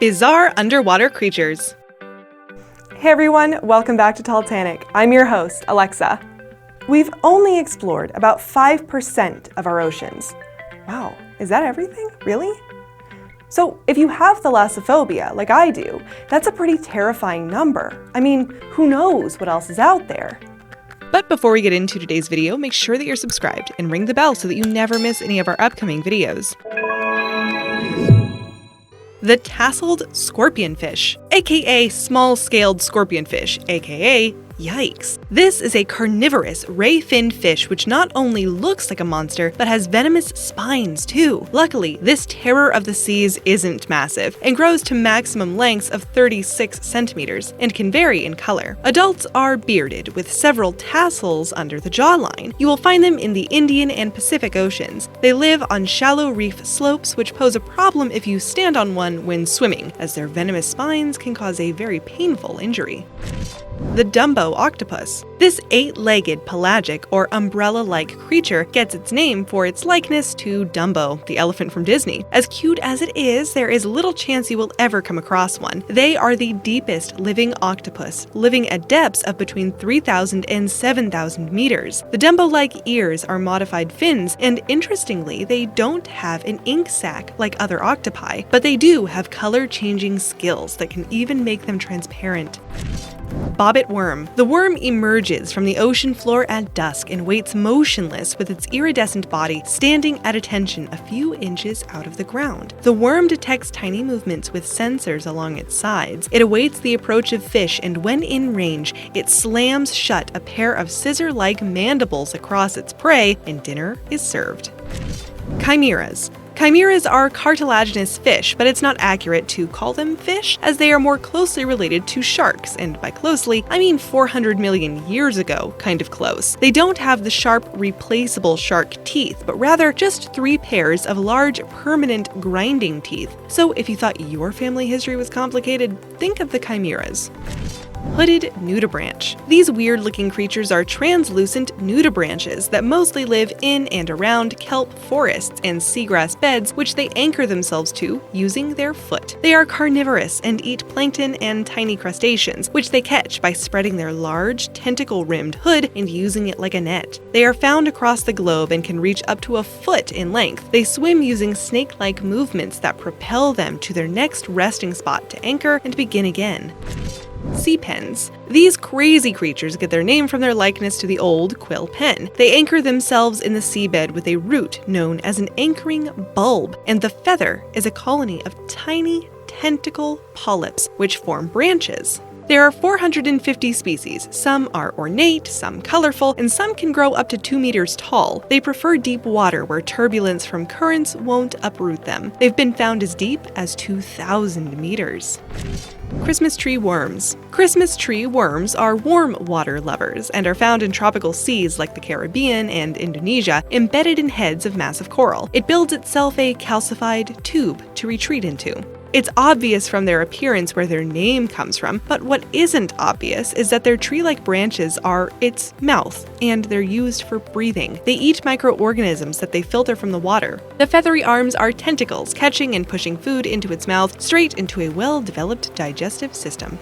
Bizarre underwater creatures. Hey everyone, welcome back to Titanic. I'm your host, Alexa. We've only explored about 5% of our oceans. Wow, is that everything? Really? So if you have thalassophobia, like I do, that's a pretty terrifying number. I mean, who knows what else is out there? But before we get into today's video, make sure that you're subscribed and ring the bell so that you never miss any of our upcoming videos. The tasseled scorpionfish, aka small-scaled scorpionfish, aka yikes. This is a carnivorous, ray-finned fish which not only looks like a monster, but has venomous spines too. Luckily, this terror of the seas isn't massive and grows to maximum lengths of 36 centimeters and can vary in color. Adults are bearded with several tassels under the jawline. You will find them in the Indian and Pacific Oceans. They live on shallow reef slopes which pose a problem if you stand on one when swimming, as their venomous spines can cause a very painful injury. The Dumbo octopus. This 8-legged pelagic or umbrella-like creature gets its name for its likeness to Dumbo, the elephant from Disney. As cute as it is, there is little chance you will ever come across one. They are the deepest living octopus, living at depths of between 3,000 and 7,000 meters. The Dumbo-like ears are modified fins, and interestingly, they don't have an ink sac like other octopi, but they do have color-changing skills that can even make them transparent. Bobbit worm. The worm emerges from the ocean floor at dusk and waits motionless with its iridescent body standing at attention a few inches out of the ground. The worm detects tiny movements with sensors along its sides. It awaits the approach of fish, and when in range, it slams shut a pair of scissor-like mandibles across its prey, and dinner is served. Chimaeras. Chimaeras are cartilaginous fish, but it's not accurate to call them fish, as they are more closely related to sharks, and by closely, I mean 400 million years ago, kind of close. They don't have the sharp, replaceable shark teeth, but rather just 3 pairs of large, permanent, grinding teeth. So if you thought your family history was complicated, think of the chimaeras. Hooded nudibranch. These weird-looking creatures are translucent nudibranches that mostly live in and around kelp forests and seagrass beds, which they anchor themselves to using their foot. They are carnivorous and eat plankton and tiny crustaceans, which they catch by spreading their large, tentacle-rimmed hood and using it like a net. They are found across the globe and can reach up to a foot in length. They swim using snake-like movements that propel them to their next resting spot to anchor and begin again. Sea pens. These crazy creatures get their name from their likeness to the old quill pen. They anchor themselves in the seabed with a root known as an anchoring bulb, and the feather is a colony of tiny tentacle polyps which form branches. There are 450 species. Some are ornate, some colorful, and some can grow up to 2 meters tall. They prefer deep water where turbulence from currents won't uproot them. They've been found as deep as 2,000 meters. Christmas tree worms. Christmas tree worms are warm water lovers and are found in tropical seas like the Caribbean and Indonesia, embedded in heads of massive coral. It builds itself a calcified tube to retreat into. It's obvious from their appearance where their name comes from, but what isn't obvious is that their tree-like branches are its mouth, and they're used for breathing. They eat microorganisms that they filter from the water. The feathery arms are tentacles, catching and pushing food into its mouth straight into a well-developed digestive system.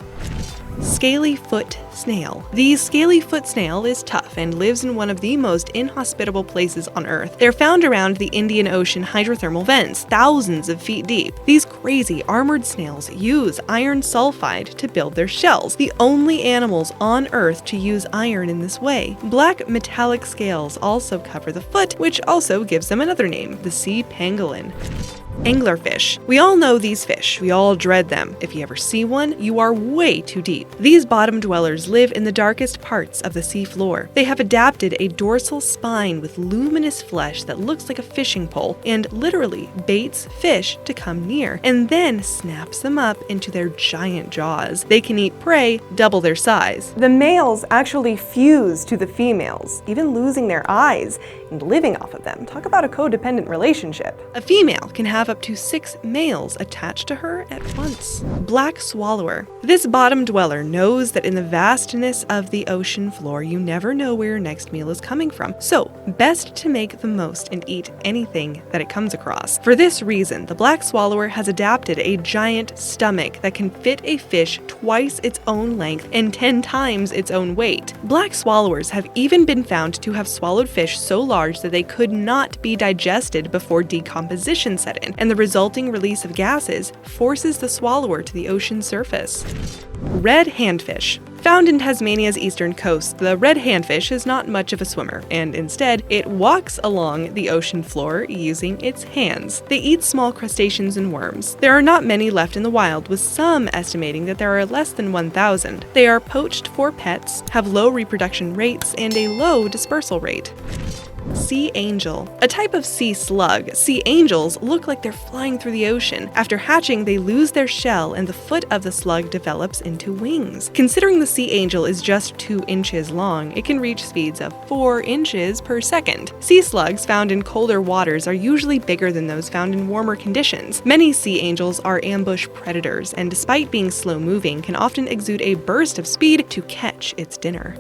Scaly foot snail. The scaly foot snail is tough and lives in one of the most inhospitable places on Earth. They're found around the Indian Ocean hydrothermal vents, thousands of feet deep. These crazy armored snails use iron sulfide to build their shells, the only animals on Earth to use iron in this way. Black metallic scales also cover the foot, which also gives them another name, the sea pangolin. Anglerfish. We all know these fish. We all dread them. If you ever see one, you are way too deep. These bottom dwellers live in the darkest parts of the sea floor. They have adapted a dorsal spine with luminous flesh that looks like a fishing pole and literally baits fish to come near and then snaps them up into their giant jaws. They can eat prey double their size. The males actually fuse to the females, even losing their eyes and living off of them. Talk about a codependent relationship. A female can have have up to 6 males attached to her at once. Black swallower. This bottom dweller knows that in the vastness of the ocean floor, you never know where your next meal is coming from, so best to make the most and eat anything that it comes across. For this reason, the black swallower has adapted a giant stomach that can fit a fish twice its own length and 10 times its own weight. Black swallowers have even been found to have swallowed fish so large that they could not be digested before decomposition set in, and the resulting release of gases forces the swallower to the ocean's surface. Red handfish. Found in Tasmania's eastern coast, the red handfish is not much of a swimmer, and instead, it walks along the ocean floor using its hands. They eat small crustaceans and worms. There are not many left in the wild, with some estimating that there are less than 1,000. They are poached for pets, have low reproduction rates, and a low dispersal rate. Sea angel. A type of sea slug, sea angels look like they're flying through the ocean. After hatching, they lose their shell and the foot of the slug develops into wings. Considering the sea angel is just 2 inches long, it can reach speeds of 4 inches per second. Sea slugs found in colder waters are usually bigger than those found in warmer conditions. Many sea angels are ambush predators, and despite being slow-moving, can often exude a burst of speed to catch its dinner.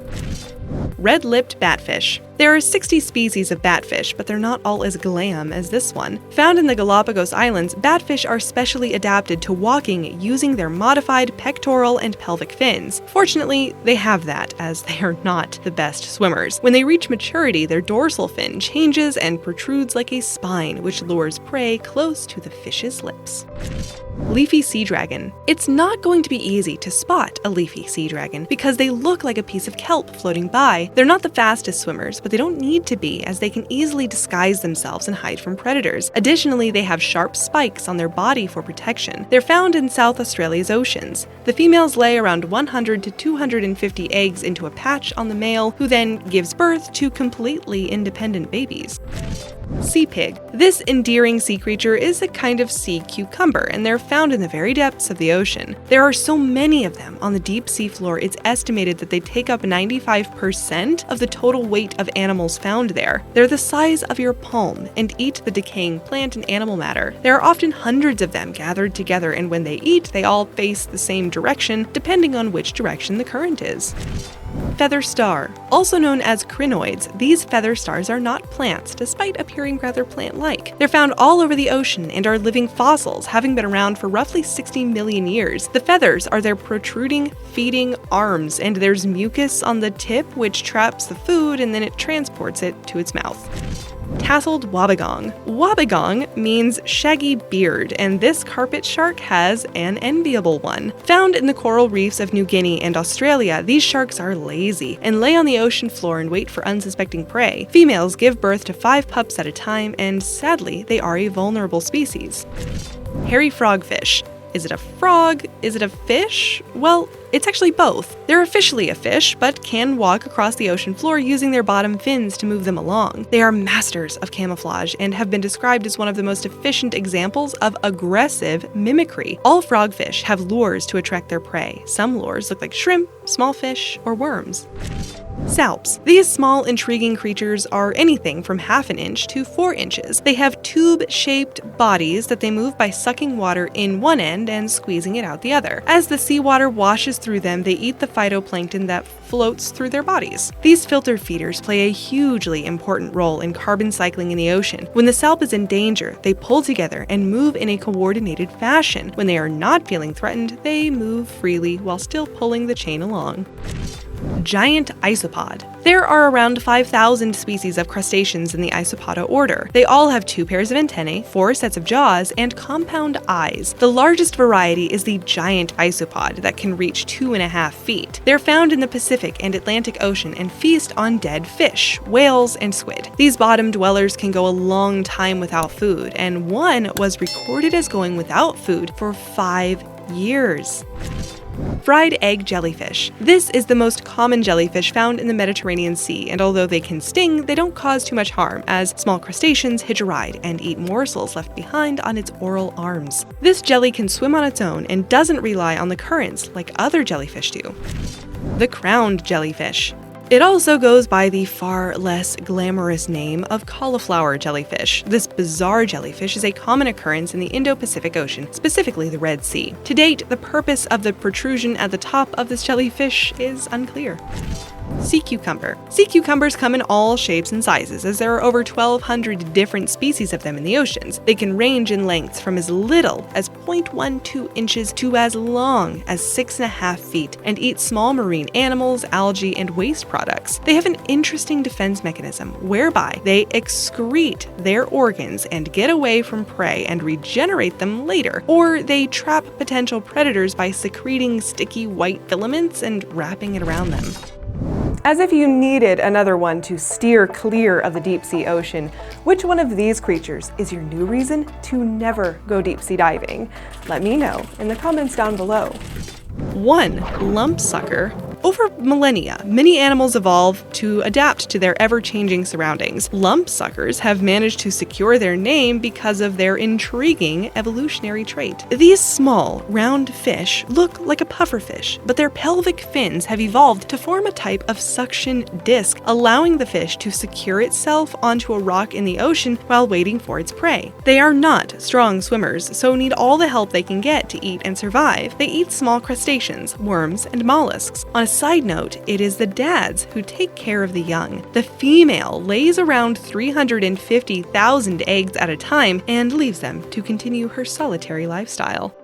Red-lipped batfish. There are 60 species of batfish, but they're not all as glam as this one. Found in the Galapagos Islands, batfish are specially adapted to walking using their modified pectoral and pelvic fins. Fortunately, they have that, as they are not the best swimmers. When they reach maturity, their dorsal fin changes and protrudes like a spine, which lures prey close to the fish's lips. Leafy sea dragon. It's not going to be easy to spot a leafy sea dragon because they look like a piece of kelp floating by. They're not the fastest swimmers, but they don't need to be, as they can easily disguise themselves and hide from predators. Additionally, they have sharp spikes on their body for protection. They're found in South Australia's oceans. The females lay around 100 to 250 eggs into a patch on the male, who then gives birth to completely independent babies. Sea pig. This endearing sea creature is a kind of sea cucumber, and they're found in the very depths of the ocean. There are so many of them on the deep sea floor, it's estimated that they take up 95% of the total weight of animals found there. They're the size of your palm and eat the decaying plant and animal matter. There are often hundreds of them gathered together, and when they eat, they all face the same direction, depending on which direction the current is. Feather star. Also known as crinoids, these feather stars are not plants, despite appearing rather plant-like. They're found all over the ocean and are living fossils, having been around for roughly 60 million years. The feathers are their protruding, feeding arms, and there's mucus on the tip which traps the food and then it transports it to its mouth. Tasseled wobbegong. Wobbegong means shaggy beard, and this carpet shark has an enviable one. Found in the coral reefs of New Guinea and Australia, these sharks are lazy and lay on the ocean floor and wait for unsuspecting prey. Females give birth to 5 pups at a time, and sadly, they are a vulnerable species. Hairy frogfish. Is it a frog? Is it a fish? Well, it's actually both. They're officially a fish, but can walk across the ocean floor using their bottom fins to move them along. They are masters of camouflage and have been described as one of the most efficient examples of aggressive mimicry. All frogfish have lures to attract their prey. Some lures look like shrimp, small fish, or worms. SALPS. These small, intriguing creatures are anything from half an inch to 4 inches. They have tube-shaped bodies that they move by sucking water in one end and squeezing it out the other. As the seawater washes through them, they eat the phytoplankton that floats through their bodies. These filter feeders play a hugely important role in carbon cycling in the ocean. When the SALP is in danger, they pull together and move in a coordinated fashion. When they are not feeling threatened, they move freely while still pulling the chain along. Giant isopod. There are around 5,000 species of crustaceans in the isopoda order. They all have 2 pairs of antennae, 4 sets of jaws, and compound eyes. The largest variety is the giant isopod that can reach 2.5 feet. They're found in the Pacific and Atlantic Ocean and feast on dead fish, whales, and squid. These bottom dwellers can go a long time without food, and one was recorded as going without food for 5 years. Fried egg jellyfish. This is the most common jellyfish found in the Mediterranean Sea, and although they can sting, they don't cause too much harm, as small crustaceans hitch a ride and eat morsels left behind on its oral arms. This jelly can swim on its own and doesn't rely on the currents like other jellyfish do. The crowned jellyfish. It also goes by the far less glamorous name of cauliflower jellyfish. This bizarre jellyfish is a common occurrence in the Indo-Pacific Ocean, specifically the Red Sea. To date, the purpose of the protrusion at the top of this jellyfish is unclear. Sea cucumber. Sea cucumbers come in all shapes and sizes, as there are over 1,200 different species of them in the oceans. They can range in lengths from as little as 0.12 inches to as long as 6.5 feet, and eat small marine animals, algae, and waste products. They have an interesting defense mechanism whereby they excrete their organs and get away from prey and regenerate them later, or they trap potential predators by secreting sticky white filaments and wrapping it around them. As if you needed another one to steer clear of the deep sea ocean, which one of these creatures is your new reason to never go deep sea diving? Let me know in the comments down below. 1. Lumpsucker. Over millennia, many animals evolve to adapt to their ever-changing surroundings. Lumpsuckers have managed to secure their name because of their intriguing evolutionary trait. These small, round fish look like a pufferfish, but their pelvic fins have evolved to form a type of suction disc, allowing the fish to secure itself onto a rock in the ocean while waiting for its prey. They are not strong swimmers, so need all the help they can get to eat and survive. They eat small crustaceans, worms, and mollusks. On a side note, it is the dads who take care of the young. The female lays around 350,000 eggs at a time and leaves them to continue her solitary lifestyle.